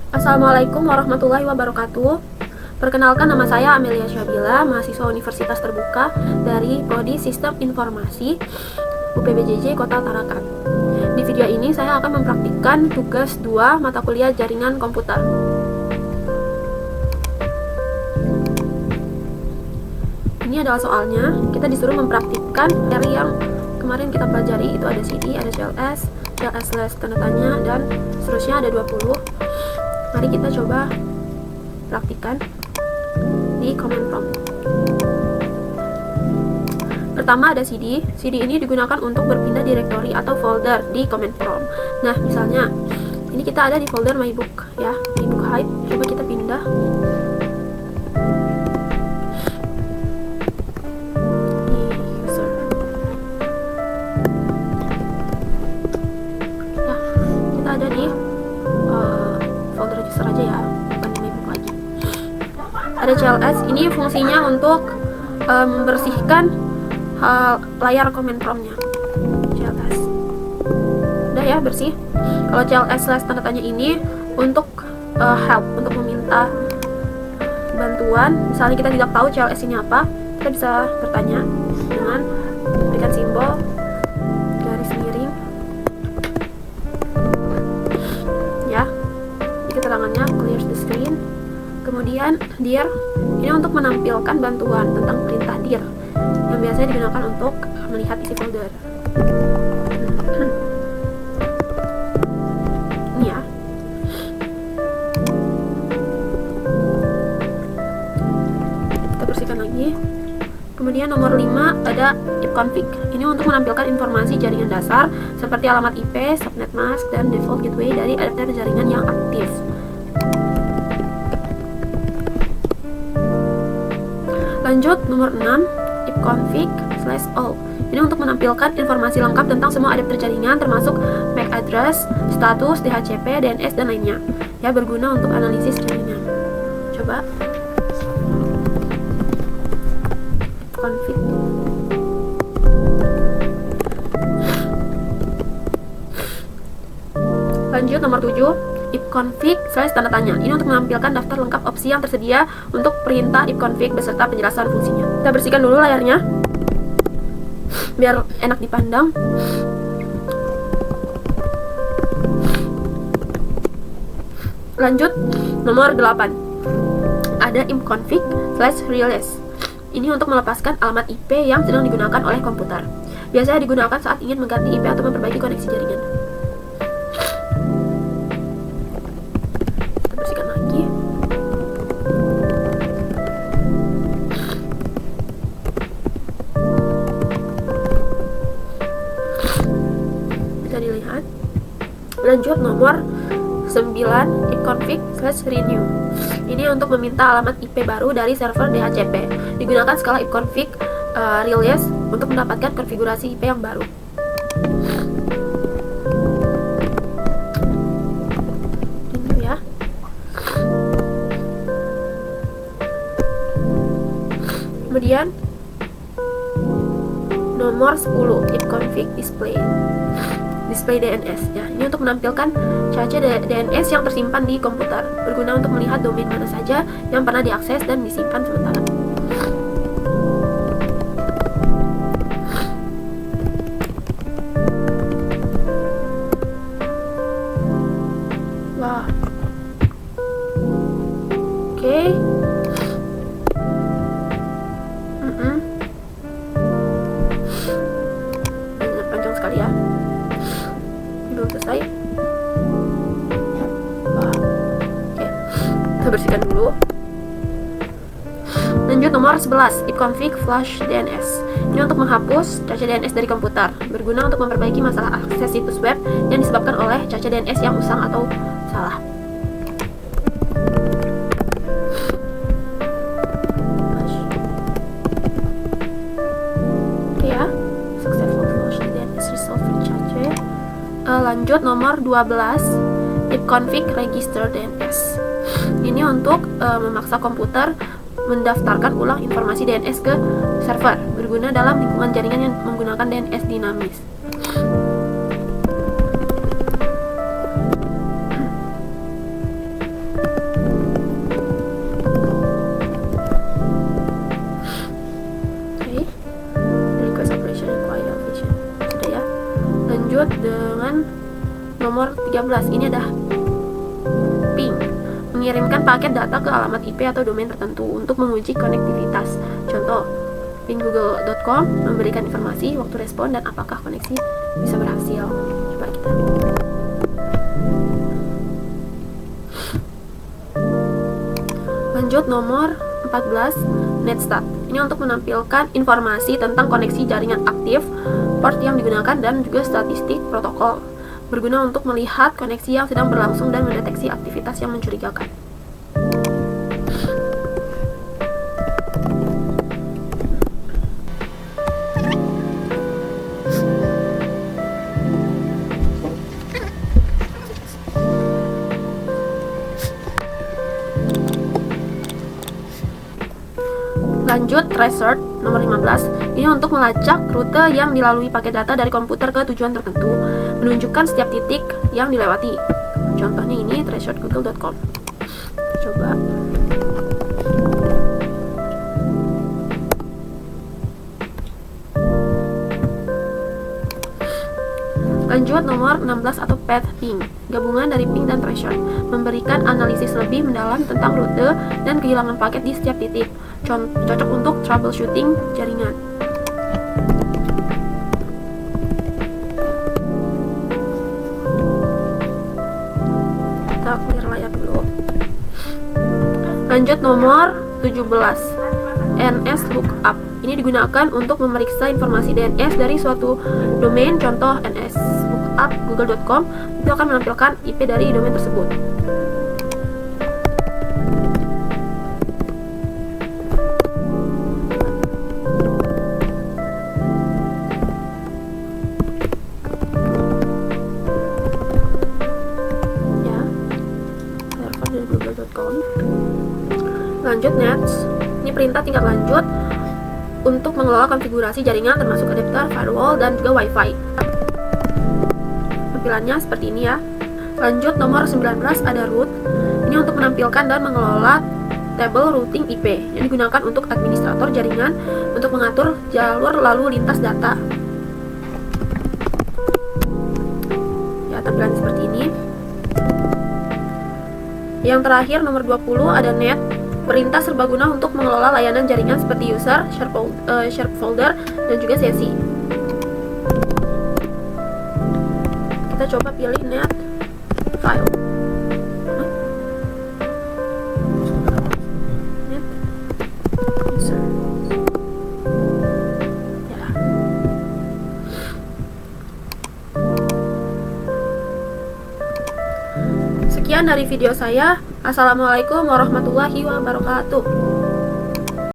Assalamualaikum warahmatullahi wabarakatuh. Perkenalkan, nama saya Amelia Syabila, mahasiswa Universitas Terbuka dari Prodi Sistem Informasi UPBJJ Kota Tarakan. Di video ini saya akan mempraktikkan tugas 2 mata kuliah jaringan komputer. Ini adalah soalnya. Kita disuruh mempraktikkan dari yang kemarin kita pelajari, itu ada CD, ada CLS, CLS tanda tanya, dan seterusnya ada 20. Mari kita coba praktikkan di command prompt. Pertama ada CD. CD ini digunakan untuk berpindah direktori atau folder di command prompt. Nah, misalnya ini kita ada di folder mybook ya, mybook Hive. Coba kita pindah. User. Ya, kita ada di folder register aja ya, bukan di mybook lagi. Ada CLS, ini fungsinya untuk membersihkan layar command prompt-nya. CLS udah ya, bersih. Kalau CLS tanda tanya ini untuk help, untuk meminta bantuan. Misalnya kita tidak tahu CLS ini apa, kita bisa bertanya dengan berikan simbol garis miring ya, di keterangannya clear the screen. Kemudian dir, ini untuk menampilkan bantuan tentang perintah dir yang biasanya digunakan untuk melihat isi folder. Ini ya. Kita bersihkan lagi. Kemudian nomor 5 ada ipconfig. Ini untuk menampilkan informasi jaringan dasar seperti alamat IP, subnet mask, dan default gateway dari adapter jaringan yang aktif. Lanjut, nomor 6, ipconfig/all. Ini untuk menampilkan informasi lengkap tentang semua adapter jaringan termasuk MAC address, status, DHCP, DNS, dan lainnya. Ya, berguna untuk analisis jaringan. Coba ipconfig. Lanjut, nomor 7, ipconfig/tanda tanya. Ini untuk menampilkan daftar lengkap opsi yang tersedia untuk perintah ipconfig beserta penjelasan fungsinya. Kita bersihkan dulu layarnya biar enak dipandang. Lanjut, nomor 8 ada ipconfig/release. Ini untuk melepaskan alamat IP yang sedang digunakan oleh komputer. Biasanya digunakan saat ingin mengganti IP atau memperbaiki koneksi jaringan. Dilihat. Lanjut, nomor 9 ipconfig/renew. Ini untuk meminta alamat IP baru dari server DHCP. Digunakan skala ipconfig release untuk mendapatkan konfigurasi IP yang baru. Ini ya. Kemudian nomor 10 ipconfig display DNS ya. Ini untuk menampilkan cache DNS yang tersimpan di komputer, berguna untuk melihat domain mana saja yang pernah diakses dan disimpan sementara. Wah. Oke. Panjang sekali ya. Belum selesai. Oke. Kita bersihkan dulu. Lanjut, nomor 11 ipconfig flush DNS. Ini untuk menghapus cache DNS dari komputer, berguna untuk memperbaiki masalah akses situs web yang disebabkan oleh cache DNS yang usang atau salah. Oke ya, successful flush DNS resolve cache. Lanjut, nomor 12 ipconfig register DNS. Ini untuk memaksa komputer mendaftarkan ulang informasi DNS ke server, berguna dalam lingkungan jaringan yang menggunakan DNS dinamis. nomor 13, ini ada ping, mengirimkan paket data ke alamat IP atau domain tertentu untuk menguji konektivitas. Contoh, ping.google.com memberikan informasi waktu respon dan apakah koneksi bisa berhasil. Coba kita lanjut. Nomor 14, netstat. Ini untuk menampilkan informasi tentang koneksi jaringan aktif, port yang digunakan, dan juga statistik protokol. Berguna untuk melihat koneksi yang sedang berlangsung dan mendeteksi aktivitas yang mencurigakan. Lanjut, tracer nomor 15. Ini untuk melacak rute yang dilalui paket data dari komputer ke tujuan tertentu, menunjukkan setiap titik yang dilewati. Contohnya ini tracer.google.com. Coba. Lanjut, nomor 16 atau path ping, gabungan dari ping dan tracer, memberikan analisis lebih mendalam tentang rute dan kehilangan paket di setiap titik. Cocok untuk troubleshooting jaringan. Kita clear layar dulu. Lanjut, nomor 17, NS lookup. Ini digunakan untuk memeriksa informasi DNS dari suatu domain. Contoh, NS lookup google.com itu akan menampilkan IP dari domain tersebut. Lanjut, nets. Ini perintah tingkat lanjut untuk mengelola konfigurasi jaringan termasuk adapter, firewall, dan juga wifi. Tampilannya seperti ini ya. Lanjut, nomor 19 ada root. Ini untuk menampilkan dan mengelola table routing IP yang digunakan untuk administrator jaringan untuk mengatur jalur lalu lintas data. Ya, tampilan seperti ini. Yang terakhir, nomor 20 ada net. Perintah serbaguna untuk mengelola layanan jaringan seperti user, share folder, dan juga sesi. Kita coba pilih net file. Net user. Ya. Sekian dari video saya. Assalamualaikum warahmatullahi wabarakatuh.